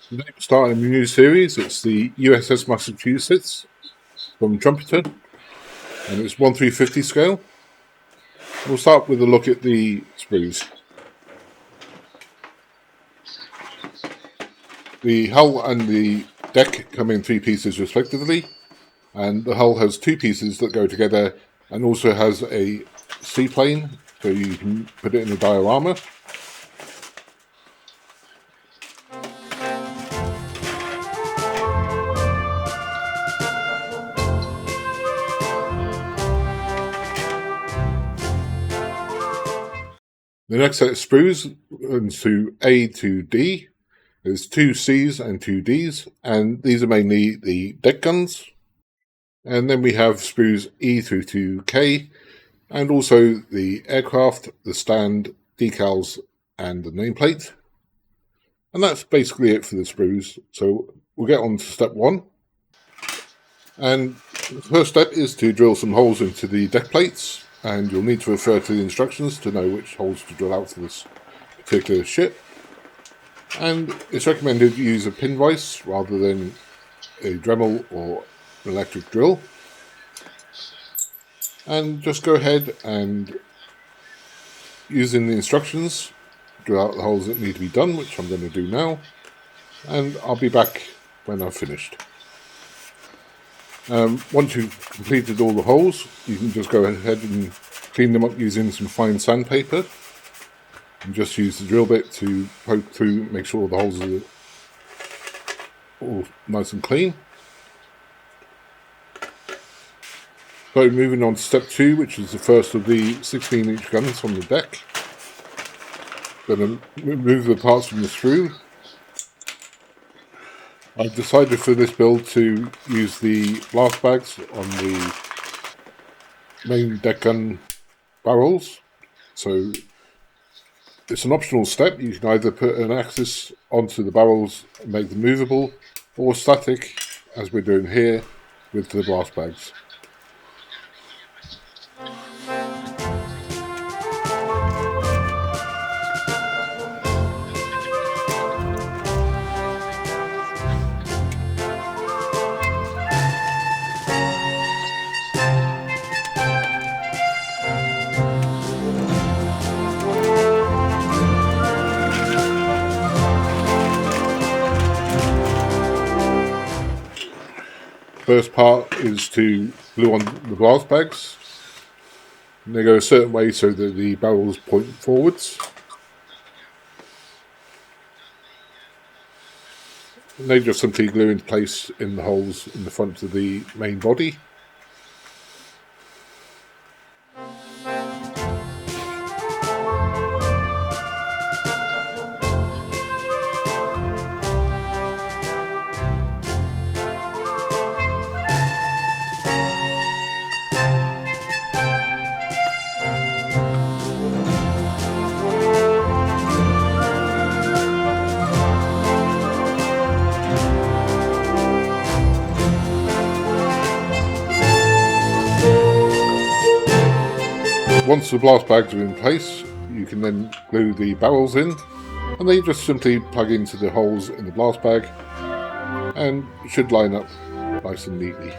Today we're starting a new series. It's the USS Massachusetts from Trumpeter, and it's 1/350 scale. We'll start with a look at the sprues. The hull and the deck come in 3 pieces respectively, and the hull has 2 pieces that go together and also has a seaplane, so you can put it in a diorama. The next set of sprues runs to A to D. There's 2 C's and 2 D's, and these are mainly the deck guns. And then we have sprues E through to K, and also the aircraft, the stand, decals, and the nameplate. And that's basically it for the sprues. So we'll get on to step 1. And the first step is to drill some holes into the deck plates, and you'll need to refer to the instructions to know which holes to drill out for this particular ship. And it's recommended to use a pin vise rather than a Dremel or an electric drill. And just go ahead and, using the instructions, drill out the holes that need to be done, which I'm going to do now, and I'll be back when I've finished. Once you've completed all the holes, you can just go ahead and clean them up using some fine sandpaper, and just use the drill bit to poke through, make sure the holes are all nice and clean. So moving on to step 2, which is the first of the 16-inch guns on the deck. Going to remove the parts from the sprue. I've decided for this build to use the blast bags on the main deck gun barrels. So it's an optional step. You can either put an axis onto the barrels and make them movable, or static, as we're doing here with the blast bags. First part is to glue on the blast bags. And they go a certain way so that the barrels point forwards. And they just simply glue in place in the holes in the front of the main body. Once the blast bags are in place, you can then glue the barrels in, and they just simply plug into the holes in the blast bag and should line up nice and neatly.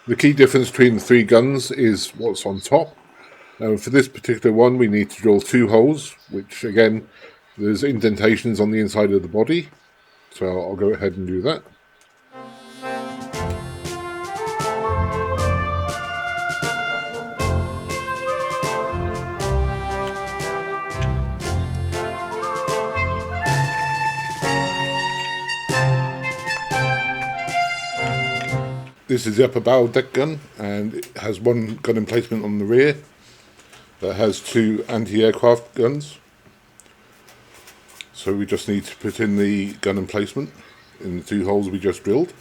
The key difference between the 3 guns is what's on top. Now for this particular one we need to drill 2 holes, which again, there's indentations on the inside of the body, so I'll go ahead and do that. This is the upper barrel deck gun, and it has one gun emplacement on the rear that has two anti-aircraft guns. So we just need to put in the gun emplacement in the two holes we just drilled.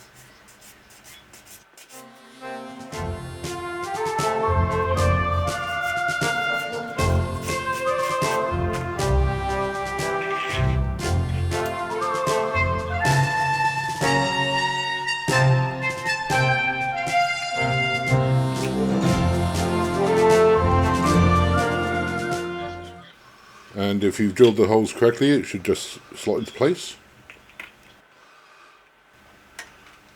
And if you've drilled the holes correctly, it should just slot into place.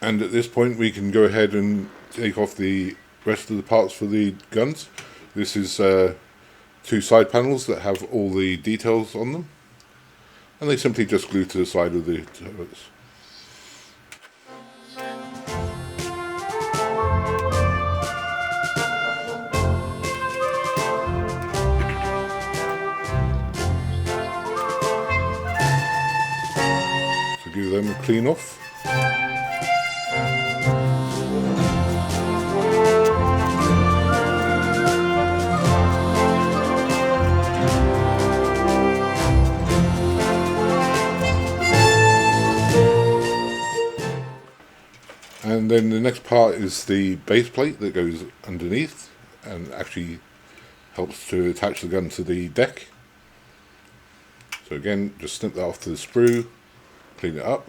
And at this point we can go ahead and take off the rest of the parts for the guns. This is two side panels that have all the details on them, and they simply just glue to the side of the turrets. So give them a clean off. And then the next part is the base plate that goes underneath and actually helps to attach the gun to the deck. So again, just snip that off to the sprue, clean it up.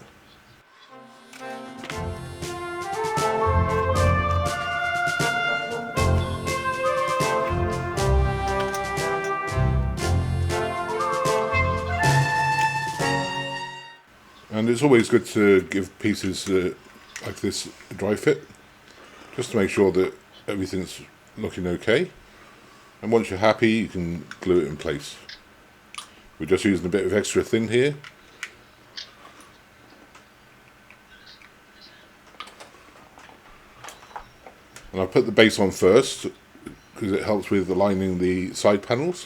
And it's always good to give pieces like this a dry fit, just to make sure that everything's looking okay. And once you're happy, you can glue it in place. We're just using a bit of extra thin here. And I'll put the base on first, because it helps with aligning the side panels.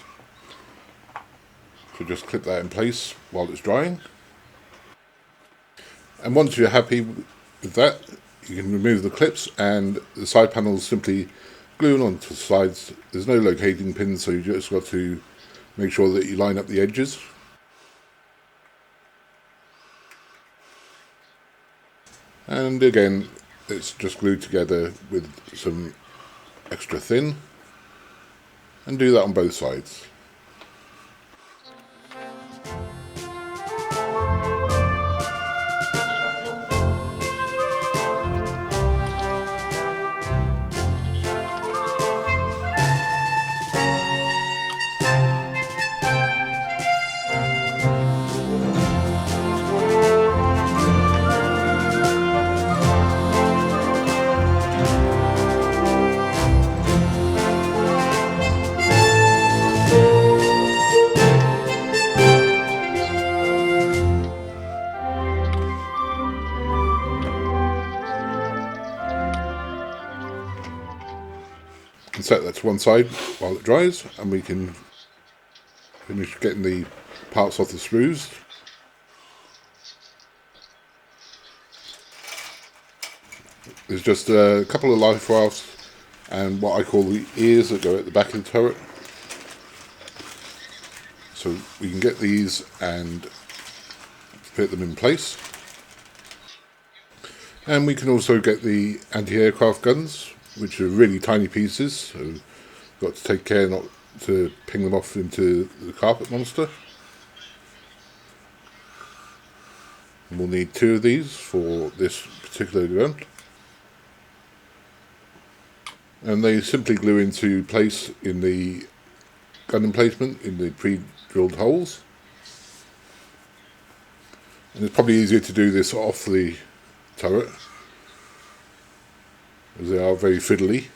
So just clip that in place while it's drying. And once you're happy with that, you can remove the clips, and the side panels simply glue onto the sides. There's no locating pins, so you just got to make sure that you line up the edges. And again, it's just glued together with some extra thin, and do that on both sides. And set that to one side while it dries, and we can finish getting the parts off the sprues. There's just a couple of life rafts and what I call the ears that go at the back of the turret. So we can get these and fit them in place. And we can also get the anti-aircraft guns, which are really tiny pieces, so you've got to take care not to ping them off into the carpet monster. And we'll need two of these for this particular gun. And they simply glue into place in the gun emplacement in the pre-drilled holes. And it's probably easier to do this off the turret, as they are very fiddly.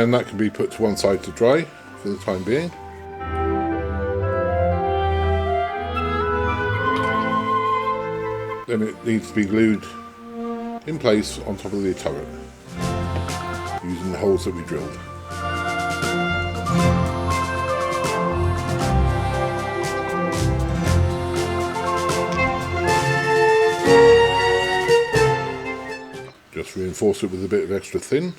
and that can be put to one side to dry for the time being. Then it needs to be glued in place on top of the turret using the holes that we drilled. Just reinforce it with a bit of extra thin.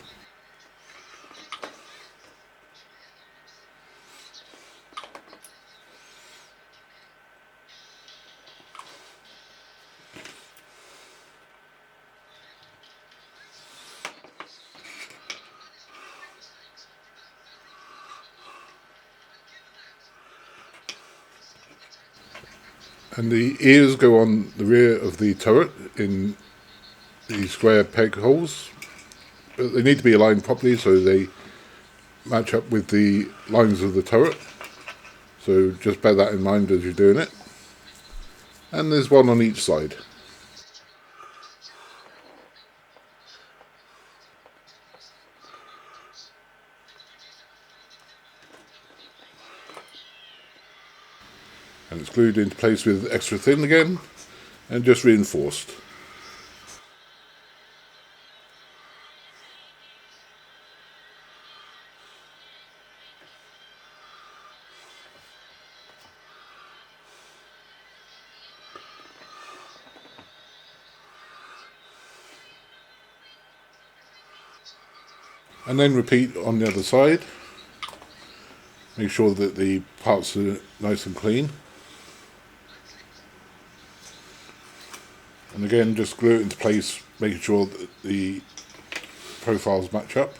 And the ears go on the rear of the turret in these square peg holes, but they need to be aligned properly so they match up with the lines of the turret. So just bear that in mind as you're doing it. And there's one on each side. And it's glued into place with extra thin again and just reinforced. And then repeat on the other side. Make sure that the parts are nice and clean. And again, just glue it into place, making sure that the profiles match up.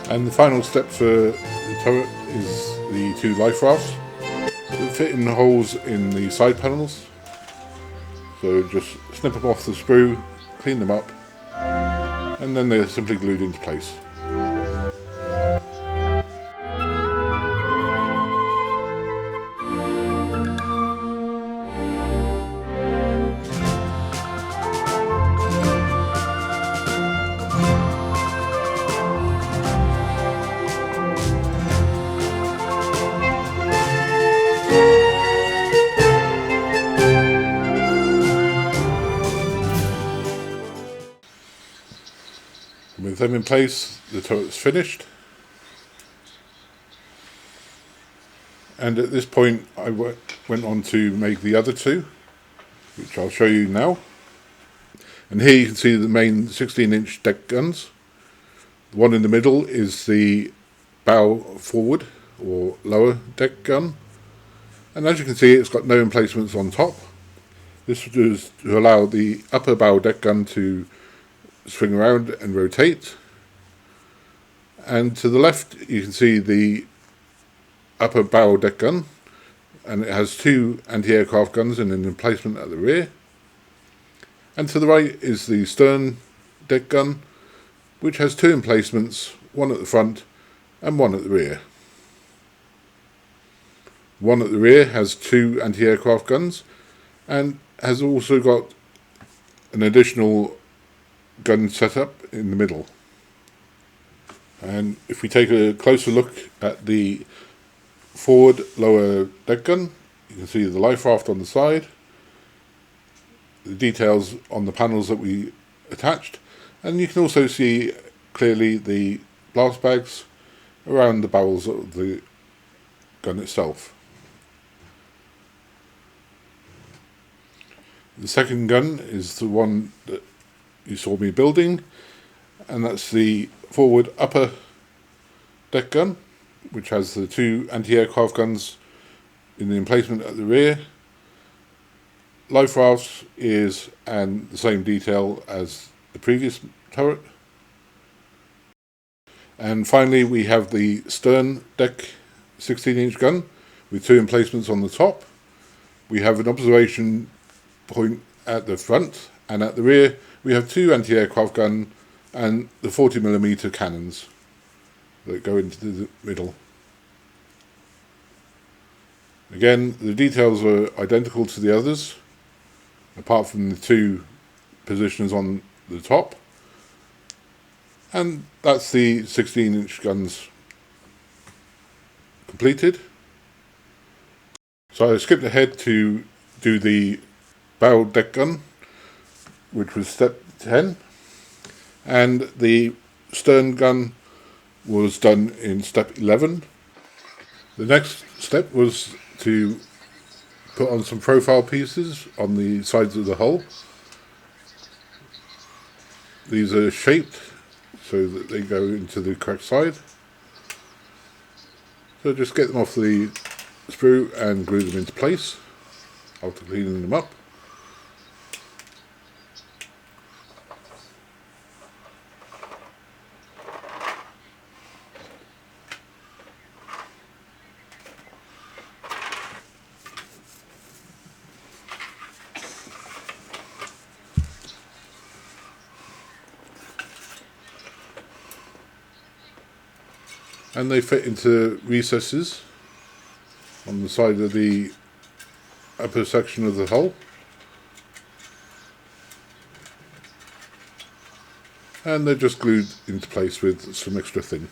And the final step for the turret is the two life rafts that fit in the holes in the side panels. So just snip them off the sprue, clean them up, and then they're simply glued into place. With them in place, the turret's finished. And at this point I went on to make the other two, which I'll show you now. And here you can see the main 16-inch deck guns. The one in the middle is the bow forward or lower deck gun. And as you can see, it's got no emplacements on top. This is to allow the upper bow deck gun to swing around and rotate. And to the left you can see the upper bow deck gun, and it has two anti-aircraft guns in an emplacement at the rear. And to the right is the stern deck gun, which has two emplacements, one at the front and one at the rear. One at the rear has two anti-aircraft guns and has also got an additional gun setup in the middle. And if we take a closer look at the forward lower deck gun, you can see the life raft on the side, the details on the panels that we attached, and you can also see clearly the blast bags around the barrels of the gun itself. The second gun is the one that you saw me building, and that's the forward upper deck gun, which has the two anti-aircraft guns in the emplacement at the rear, life rafts, ears, and the same detail as the previous turret. And finally we have the stern deck 16-inch gun, with 2 emplacements on the top. We have an observation point at the front, and at the rear we have 2 anti-aircraft gun and the 40mm cannons that go into the middle. Again, the details are identical to the others, apart from the 2 positions on the top. And that's the 16-inch guns completed. So I skipped ahead to do the barrel deck gun, which was step 10, and the stern gun was done in step 11. The next step was to put on some profile pieces on the sides of the hull. These are shaped so that they go into the correct side. So just get them off the sprue and glue them into place after cleaning them up. And they fit into recesses on the side of the upper section of the hull. And they're just glued into place with some extra thin.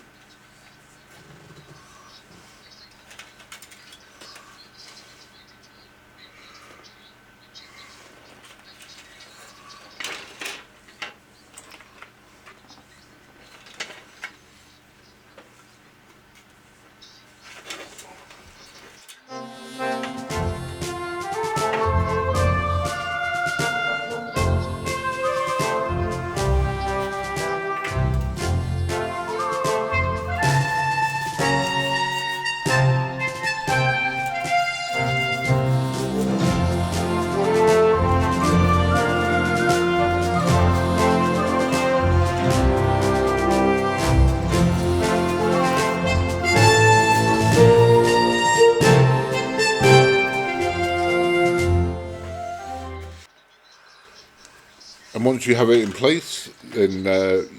And once you have it in place, then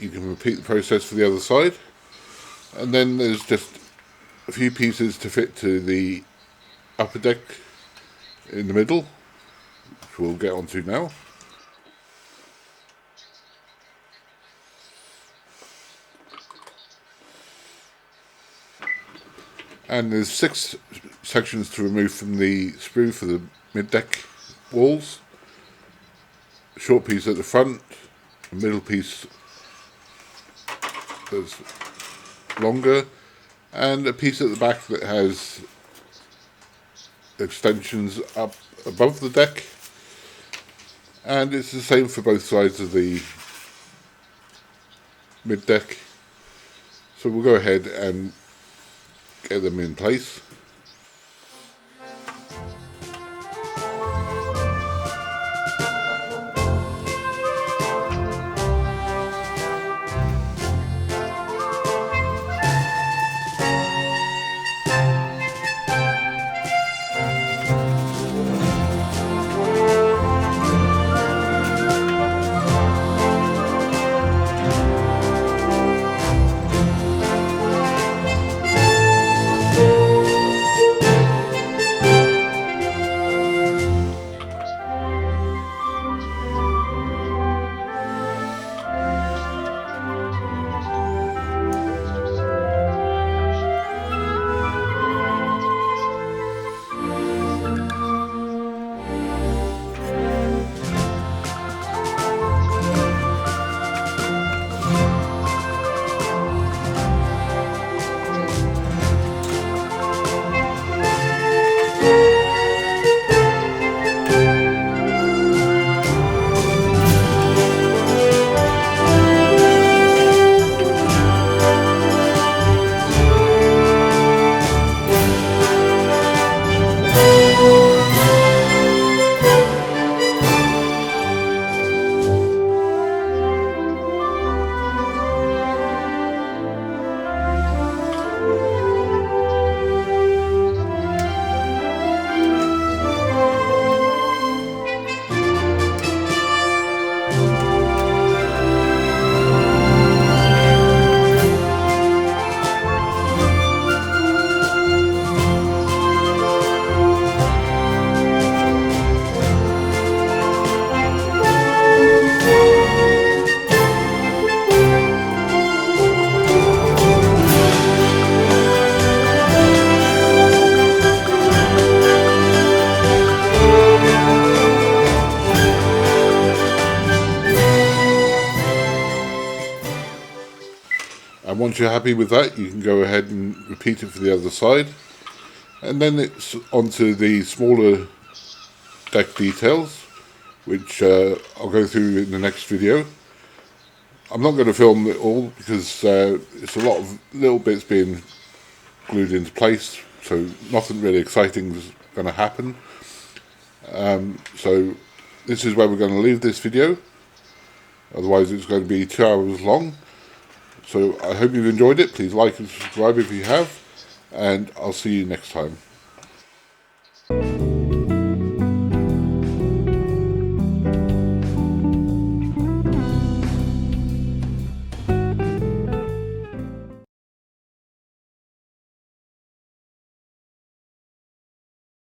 you can repeat the process for the other side. And then there's just a few pieces to fit to the upper deck in the middle, which we'll get onto now. And there's 6 sections to remove from the sprue for the mid-deck walls. A short piece at the front, a middle piece that's longer, and a piece at the back that has extensions up above the deck. And it's the same for both sides of the mid-deck. So we'll go ahead and get them in place. And once you're happy with that, you can go ahead and repeat it for the other side. And then it's onto the smaller deck details, which I'll go through in the next video. I'm not going to film it all because it's a lot of little bits being glued into place, so nothing really exciting is going to happen. So this is where we're going to leave this video, otherwise it's going to be 2 hours long. So I hope you've enjoyed it. Please like and subscribe if you have, and I'll see you next time.